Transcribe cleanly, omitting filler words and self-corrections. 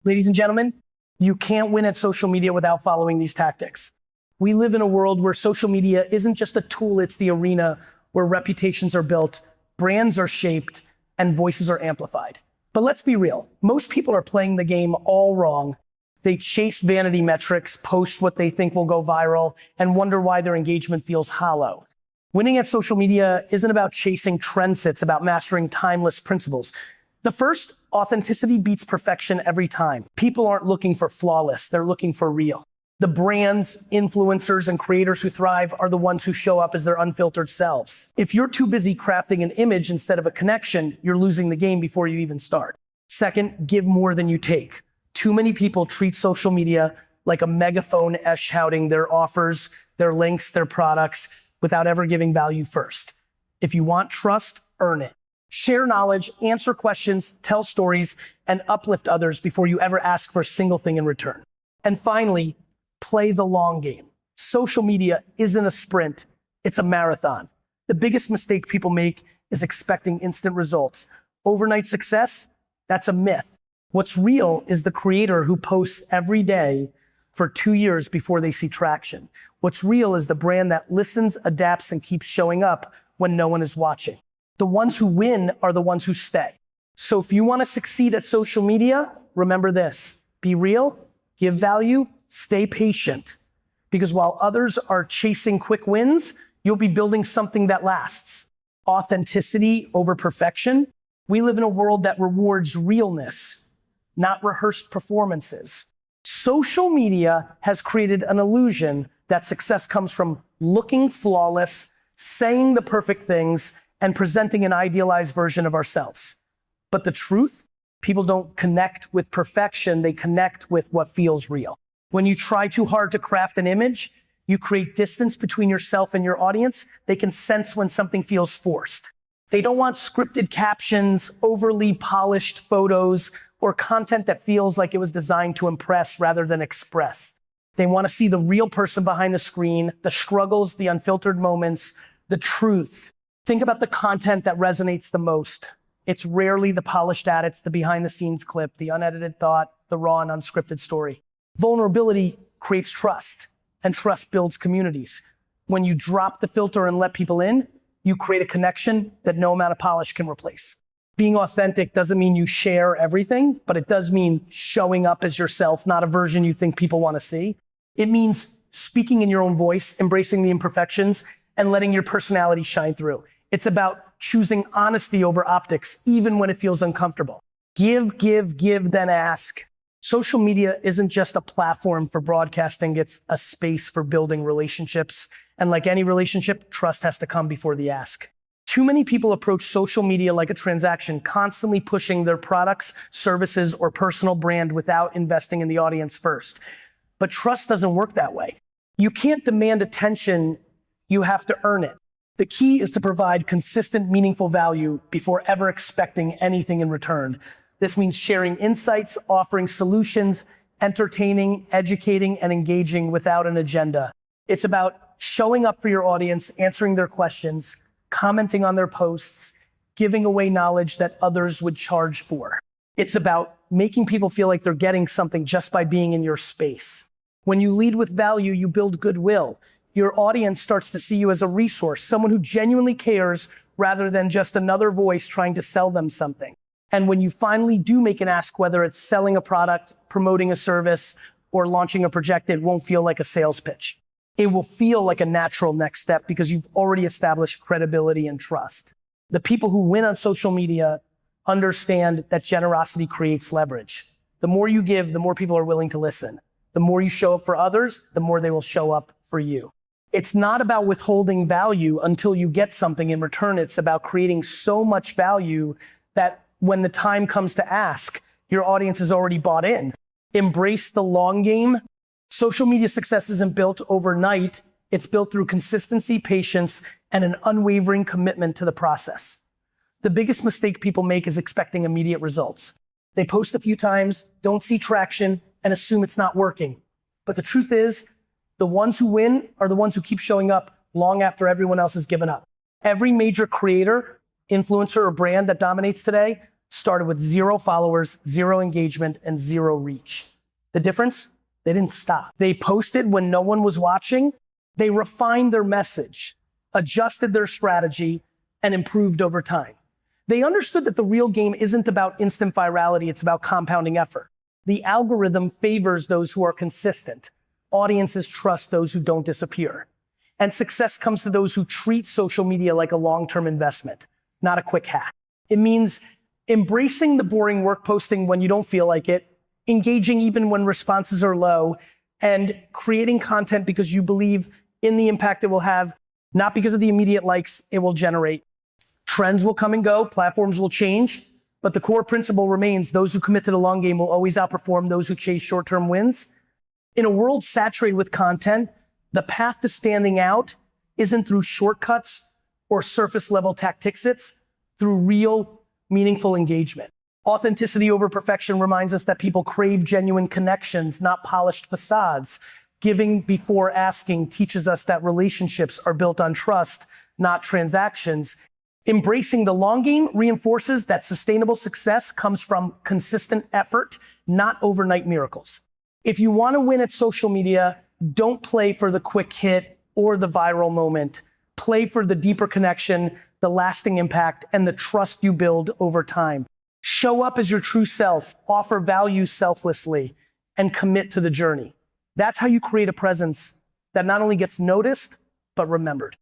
Ladies and gentlemen, you can't win at social media without following these tactics. We live in a world where social media isn't just a tool, it's the arena where reputations are built, brands are shaped, and voices are amplified. But let's be real, most people are playing the game all wrong. They chase vanity metrics, post what they think will go viral, and wonder why their engagement feels hollow. Winning at social media isn't about chasing trends, it's about mastering timeless principles. The first, authenticity beats perfection every time. People aren't looking for flawless, they're looking for real. The brands, influencers, and creators who thrive are the ones who show up as their unfiltered selves. If you're too busy crafting an image instead of a connection, you're losing the game before you even start. Second, give more than you take. Too many people treat social media like a megaphone as shouting their offers, their links, their products, without ever giving value first. If you want trust, earn it. Share knowledge, answer questions, tell stories, and uplift others before you ever ask for a single thing in return. And finally, play the long game. Social media isn't a sprint, it's a marathon. The biggest mistake people make is expecting instant results. Overnight success, that's a myth. What's real is the creator who posts every day for 2 years before they see traction. What's real is the brand that listens, adapts, and keeps showing up when no one is watching. The ones who win are the ones who stay. So if you want to succeed at social media, remember this: be real, give value, stay patient. Because while others are chasing quick wins, you'll be building something that lasts. Authenticity over perfection. We live in a world that rewards realness, not rehearsed performances. Social media has created an illusion that success comes from looking flawless, saying the perfect things, and presenting an idealized version of ourselves. But the truth, people don't connect with perfection, they connect with what feels real. When you try too hard to craft an image, you create distance between yourself and your audience. They can sense when something feels forced. They don't want scripted captions, overly polished photos, or content that feels like it was designed to impress rather than express. They want to see the real person behind the screen, the struggles, the unfiltered moments, the truth. Think about the content that resonates the most. It's rarely the polished edits, the behind the scenes clip, the unedited thought, the raw and unscripted story. Vulnerability creates trust, and trust builds communities. When you drop the filter and let people in, you create a connection that no amount of polish can replace. Being authentic doesn't mean you share everything, but it does mean showing up as yourself, not a version you think people want to see. It means speaking in your own voice, embracing the imperfections, and letting your personality shine through. It's about choosing honesty over optics, even when it feels uncomfortable. Give, then ask. Social media isn't just a platform for broadcasting, it's a space for building relationships. And like any relationship, trust has to come before the ask. Too many people approach social media like a transaction, constantly pushing their products, services, or personal brand without investing in the audience first. But trust doesn't work that way. You can't demand attention, you have to earn it. The key is to provide consistent, meaningful value before ever expecting anything in return. This means sharing insights, offering solutions, entertaining, educating, and engaging without an agenda. It's about showing up for your audience, answering their questions, commenting on their posts, giving away knowledge that others would charge for. It's about making people feel like they're getting something just by being in your space. When you lead with value, you build goodwill. Your audience starts to see you as a resource, someone who genuinely cares rather than just another voice trying to sell them something. And when you finally do make an ask, whether it's selling a product, promoting a service, or launching a project, it won't feel like a sales pitch. It will feel like a natural next step because you've already established credibility and trust. The people who win on social media understand that generosity creates leverage. The more you give, the more people are willing to listen. The more you show up for others, the more they will show up for you. It's not about withholding value until you get something in return. It's about creating so much value that when the time comes to ask, your audience is already bought in. Embrace the long game. Social media success isn't built overnight. It's built through consistency, patience, and an unwavering commitment to the process. The biggest mistake people make is expecting immediate results. They post a few times, don't see traction, and assume it's not working. But the truth is, the ones who win are the ones who keep showing up long after everyone else has given up. Every major creator, influencer, or brand that dominates today started with 0 followers, 0 engagement, and 0 reach. The difference? They didn't stop. They posted when no one was watching. They refined their message, adjusted their strategy, and improved over time. They understood that the real game isn't about instant virality, it's about compounding effort. The algorithm favors those who are consistent. Audiences trust those who don't disappear. And success comes to those who treat social media like a long-term investment, not a quick hack. It means embracing the boring work, posting when you don't feel like it, engaging even when responses are low, and creating content because you believe in the impact it will have, not because of the immediate likes it will generate. Trends will come and go, platforms will change, but the core principle remains: those who commit to the long game will always outperform those who chase short-term wins. In a world saturated with content, the path to standing out isn't through shortcuts or surface-level tactics, it's through real, meaningful engagement. Authenticity over perfection reminds us that people crave genuine connections, not polished facades. Giving before asking teaches us that relationships are built on trust, not transactions. Embracing the long game reinforces that sustainable success comes from consistent effort, not overnight miracles. If you want to win at social media, don't play for the quick hit or the viral moment. Play for the deeper connection, the lasting impact, and the trust you build over time. Show up as your true self, offer value selflessly, and commit to the journey. That's how you create a presence that not only gets noticed, but remembered.